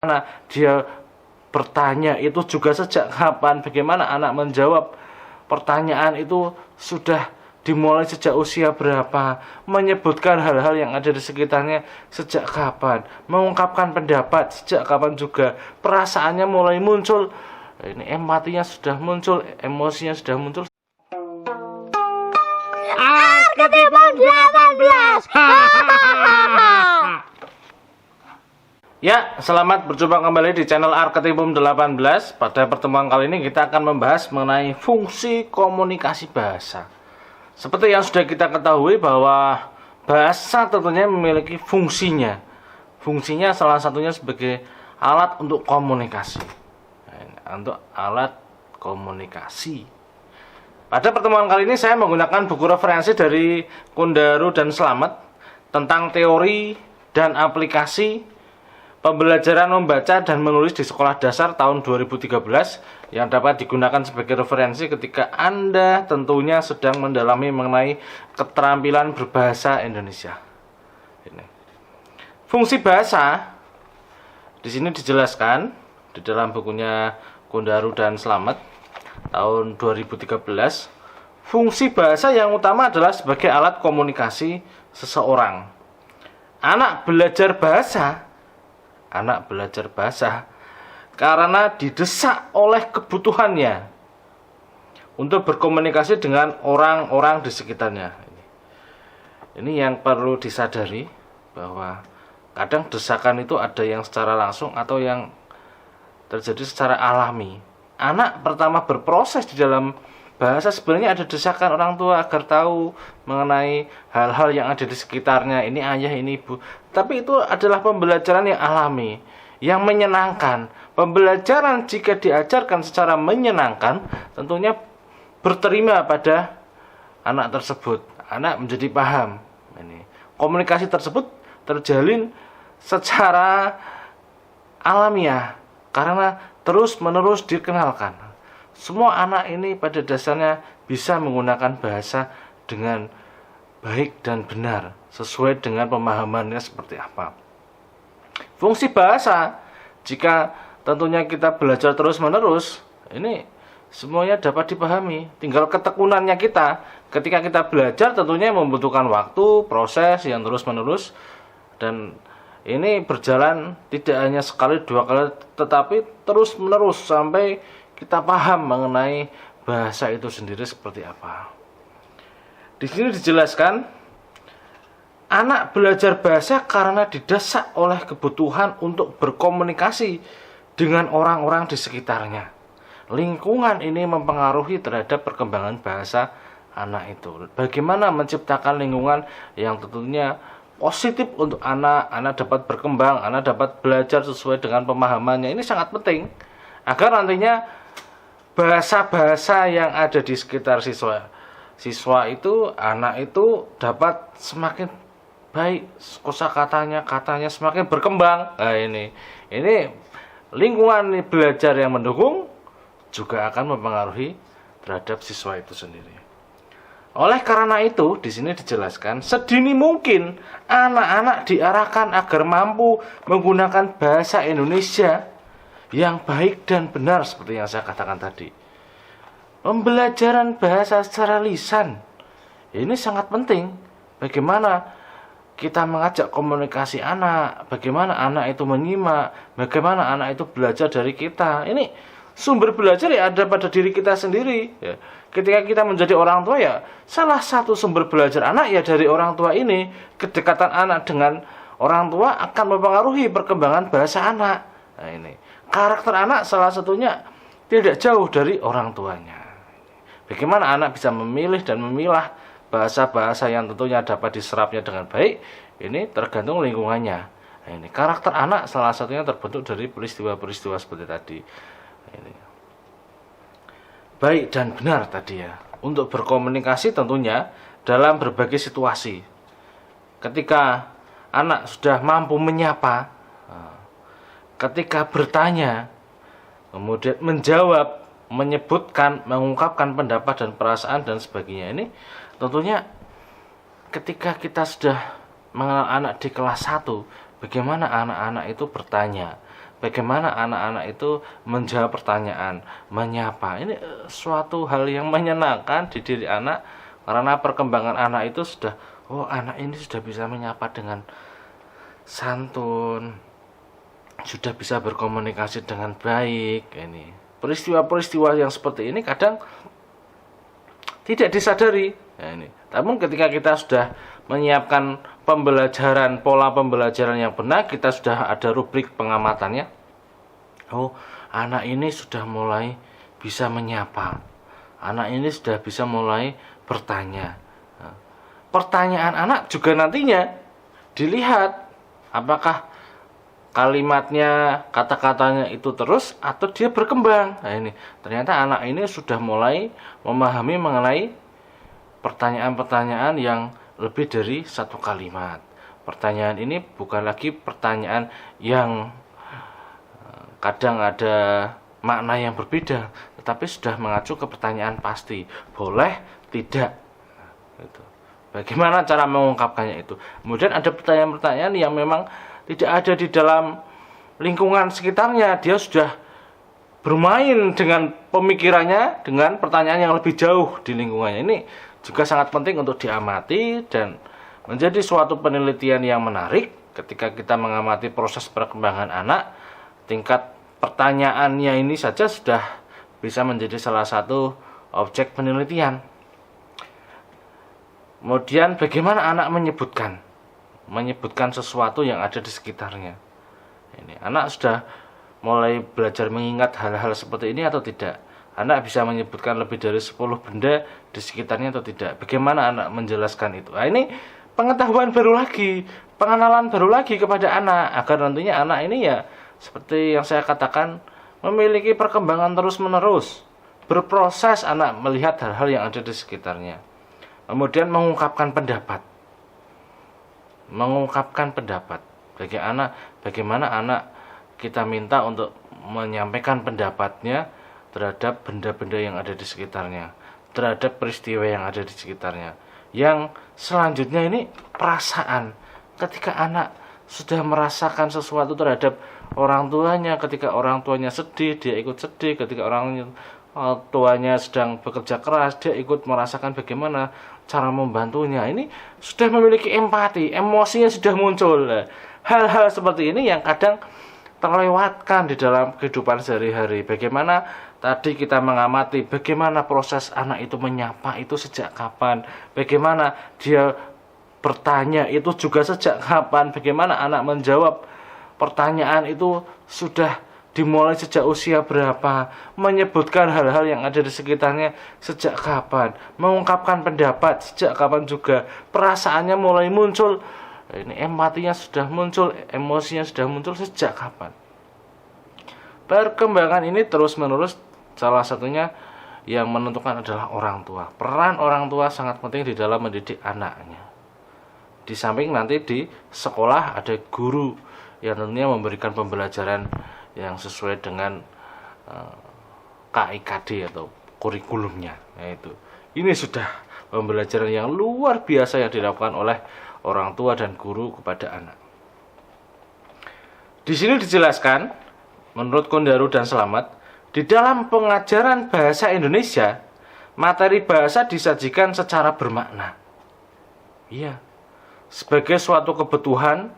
Bagaimana dia bertanya itu juga sejak kapan, bagaimana anak menjawab pertanyaan itu sudah dimulai sejak usia berapa, menyebutkan hal-hal yang ada di sekitarnya sejak kapan, mengungkapkan pendapat sejak kapan juga, perasaannya mulai muncul, ini empatinya sudah muncul, emosinya sudah muncul. Arketipum 18. Ya, selamat berjumpa kembali di channel Arketipum 18. Pada pertemuan kali ini kita akan membahas mengenai fungsi komunikasi bahasa. Seperti yang sudah kita ketahui bahwa bahasa tentunya memiliki fungsinya. Fungsinya salah satunya sebagai alat untuk komunikasi. Untuk alat komunikasi. Pada pertemuan kali ini saya menggunakan buku referensi dari Kundaru dan Slamet tentang teori dan aplikasi pembelajaran membaca dan menulis di sekolah dasar tahun 2013 yang dapat digunakan sebagai referensi ketika Anda tentunya sedang mendalami mengenai keterampilan berbahasa Indonesia. Ini. Fungsi bahasa di sini dijelaskan di dalam bukunya Kundaru dan Slamet tahun 2013. Fungsi bahasa yang utama adalah sebagai alat komunikasi seseorang. Anak belajar bahasa karena didesak oleh kebutuhannya untuk berkomunikasi dengan orang-orang di sekitarnya. Ini yang perlu disadari, bahwa kadang desakan itu ada yang secara langsung atau yang terjadi secara alami. Anak pertama berproses di dalam bahasa sebenarnya ada desakan orang tua agar tahu mengenai hal-hal yang ada di sekitarnya. Ini ayah, ini ibu. Tapi itu adalah pembelajaran yang alami, yang menyenangkan. Pembelajaran jika diajarkan secara menyenangkan, tentunya berterima pada anak tersebut. Anak menjadi paham. Ini. Komunikasi tersebut terjalin secara alamiah karena terus-menerus dikenalkan. Semua anak ini pada dasarnya bisa menggunakan bahasa dengan baik dan benar, sesuai dengan pemahamannya seperti apa. Fungsi bahasa, jika tentunya kita belajar terus-menerus, ini semuanya dapat dipahami. Tinggal ketekunannya kita. Ketika kita belajar tentunya membutuhkan waktu, proses yang terus-menerus, dan ini berjalan tidak hanya sekali dua kali, tetapi terus-menerus sampai kita paham mengenai bahasa itu sendiri seperti apa. Di sini dijelaskan, anak belajar bahasa karena didesak oleh kebutuhan untuk berkomunikasi dengan orang-orang di sekitarnya. Lingkungan ini mempengaruhi terhadap perkembangan bahasa anak itu. Bagaimana menciptakan lingkungan yang tentunya positif untuk anak dapat berkembang, anak dapat belajar sesuai dengan pemahamannya. Ini sangat penting agar nantinya bahasa-bahasa yang ada di sekitar siswa itu, anak itu dapat semakin baik, kosakatanya, katanya semakin berkembang. Nah, ini lingkungan belajar yang mendukung juga akan mempengaruhi terhadap siswa itu sendiri. Oleh karena itu, di sini dijelaskan sedini mungkin anak-anak diarahkan agar mampu menggunakan bahasa Indonesia yang baik dan benar seperti yang saya katakan tadi. Pembelajaran bahasa secara lisan ini sangat penting. Bagaimana kita mengajak komunikasi anak, bagaimana anak itu menyimak, bagaimana anak itu belajar dari kita. Ini sumber belajar ya ada pada diri kita sendiri. Ya. Ketika kita menjadi orang tua ya, salah satu sumber belajar anak ya dari orang tua ini. Kedekatan anak dengan orang tua akan mempengaruhi perkembangan bahasa anak. Nah, ini karakter anak salah satunya tidak jauh dari orang tuanya. Bagaimana anak bisa memilih dan memilah bahasa-bahasa yang tentunya dapat diserapnya dengan baik, ini tergantung lingkungannya. Nah, ini karakter anak salah satunya terbentuk dari peristiwa-peristiwa seperti tadi. Nah, ini. Baik dan benar tadi ya, untuk berkomunikasi tentunya dalam berbagai situasi. Ketika anak sudah mampu menyapa, ketika bertanya, kemudian menjawab, menyebutkan, mengungkapkan pendapat dan perasaan dan sebagainya, ini tentunya ketika kita sudah mengenal anak di kelas 1, bagaimana anak-anak itu bertanya, bagaimana anak-anak itu menjawab pertanyaan, menyapa. Ini suatu hal yang menyenangkan di diri anak, karena perkembangan anak itu sudah, oh anak ini sudah bisa menyapa dengan santun, sudah bisa berkomunikasi dengan baik. Ini peristiwa-peristiwa yang seperti ini kadang tidak disadari. Nah, ini. Namun ketika kita sudah menyiapkan pembelajaran, pola pembelajaran yang benar, kita sudah ada rubrik pengamatannya. Oh, anak ini sudah mulai bisa menyapa. Anak ini sudah bisa mulai bertanya. Nah, pertanyaan anak juga nantinya dilihat apakah kalimatnya, kata-katanya itu terus atau dia berkembang. Nah, ini ternyata anak ini sudah mulai memahami mengenai pertanyaan-pertanyaan yang lebih dari satu kalimat. Pertanyaan ini bukan lagi pertanyaan yang kadang ada makna yang berbeda, tetapi sudah mengacu ke pertanyaan pasti. Boleh, tidak. Gitu. Bagaimana cara mengungkapkannya itu? Kemudian ada pertanyaan-pertanyaan yang memang tidak ada di dalam lingkungan sekitarnya. Dia sudah bermain dengan pemikirannya, dengan pertanyaan yang lebih jauh di lingkungannya. Ini juga sangat penting untuk diamati dan menjadi suatu penelitian yang menarik ketika kita mengamati proses perkembangan anak. Tingkat pertanyaannya ini saja sudah bisa menjadi salah satu objek penelitian. Kemudian bagaimana anak menyebutkan sesuatu yang ada di sekitarnya. Ini anak sudah mulai belajar mengingat hal-hal seperti ini atau tidak? Anak bisa menyebutkan lebih dari 10 benda di sekitarnya atau tidak? Bagaimana anak menjelaskan itu? Nah, ini pengetahuan baru lagi, pengenalan baru lagi kepada anak, agar nantinya anak ini ya seperti yang saya katakan memiliki perkembangan terus-menerus, berproses anak melihat hal-hal yang ada di sekitarnya. Kemudian mengungkapkan pendapat. Bagaimana anak kita minta untuk menyampaikan pendapatnya terhadap benda-benda yang ada di sekitarnya, terhadap peristiwa yang ada di sekitarnya. Yang selanjutnya ini perasaan. Ketika anak sudah merasakan sesuatu terhadap orang tuanya, ketika orang tuanya sedih, dia ikut sedih. Ketika orang tuanya sedang bekerja keras, dia ikut merasakan bagaimana cara membantunya. Ini sudah memiliki empati, emosinya sudah muncul. Hal-hal seperti ini yang kadang terlewatkan di dalam kehidupan sehari-hari. Bagaimana tadi kita mengamati bagaimana proses anak itu menyapa itu sejak kapan, bagaimana dia bertanya itu juga sejak kapan, bagaimana anak menjawab pertanyaan itu sudah dimulai sejak usia berapa, menyebutkan hal-hal yang ada di sekitarnya sejak kapan, mengungkapkan pendapat sejak kapan juga, perasaannya mulai muncul, ini empatinya sudah muncul, emosinya sudah muncul sejak kapan. Perkembangan ini terus-menerus, salah satunya yang menentukan adalah orang tua. Peran orang tua sangat penting di dalam mendidik anaknya. Di samping nanti di sekolah ada guru yang tentunya memberikan pembelajaran yang sesuai dengan KIKD atau kurikulumnya. Yaitu ini sudah pembelajaran yang luar biasa yang dilakukan oleh orang tua dan guru kepada anak. Di sini dijelaskan, menurut Kondaru dan Selamat, di dalam pengajaran bahasa Indonesia, materi bahasa disajikan secara bermakna. Iya, sebagai suatu kebutuhan,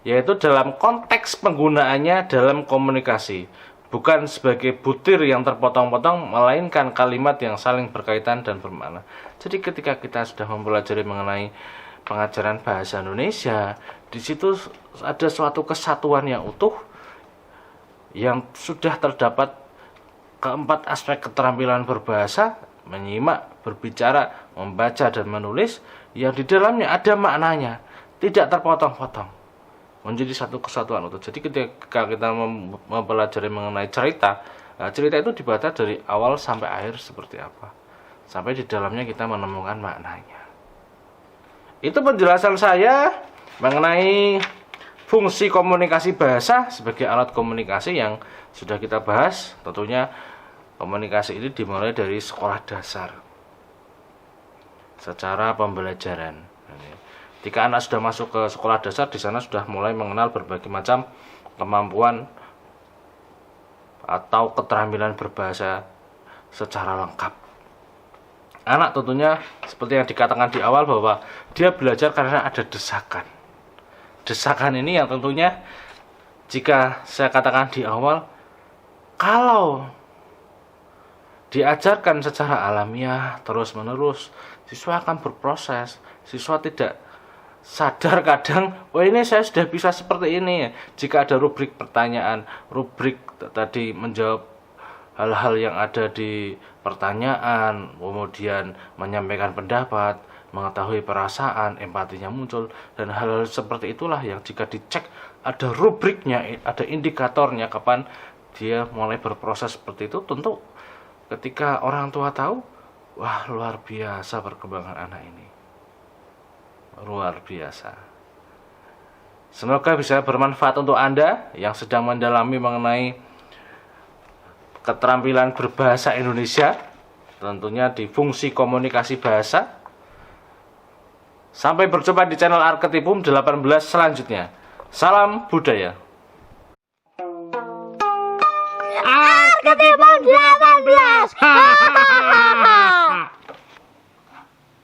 yaitu dalam konteks penggunaannya dalam komunikasi, bukan sebagai butir yang terpotong-potong, melainkan kalimat yang saling berkaitan dan bermakna. Jadi ketika kita sudah mempelajari mengenai pengajaran bahasa Indonesia, di situ ada suatu kesatuan yang utuh, yang sudah terdapat keempat aspek keterampilan berbahasa, menyimak, berbicara, membaca, dan menulis, yang di dalamnya ada maknanya, tidak terpotong-potong, menjadi satu kesatuan utuh. Jadi ketika kita mempelajari mengenai cerita, cerita itu dibaca dari awal sampai akhir seperti apa, sampai di dalamnya kita menemukan maknanya. Itu penjelasan saya mengenai fungsi komunikasi bahasa sebagai alat komunikasi yang sudah kita bahas. Tentunya komunikasi ini dimulai dari sekolah dasar secara pembelajaran. Jika anak sudah masuk ke sekolah dasar, di sana sudah mulai mengenal berbagai macam kemampuan atau keterampilan berbahasa secara lengkap. Anak tentunya seperti yang dikatakan di awal bahwa dia belajar karena ada desakan. Desakan ini yang tentunya jika saya katakan di awal, kalau diajarkan secara alamiah terus-menerus, siswa akan berproses. Siswa tidak sadar kadang, oh ini saya sudah bisa seperti ini. Jika ada rubrik pertanyaan, rubrik tadi menjawab hal-hal yang ada di pertanyaan, kemudian menyampaikan pendapat, mengetahui perasaan, empatinya muncul, dan hal-hal seperti itulah yang jika dicek ada rubriknya, ada indikatornya kapan dia mulai berproses seperti itu. Tentu ketika orang tua tahu, wah luar biasa perkembangan anak ini. Luar biasa. Semoga bisa bermanfaat untuk Anda yang sedang mendalami mengenai keterampilan berbahasa Indonesia, tentunya di fungsi komunikasi bahasa. Sampai berjumpa di channel Arketipum 18 selanjutnya. Salam budaya. Arketipum 18.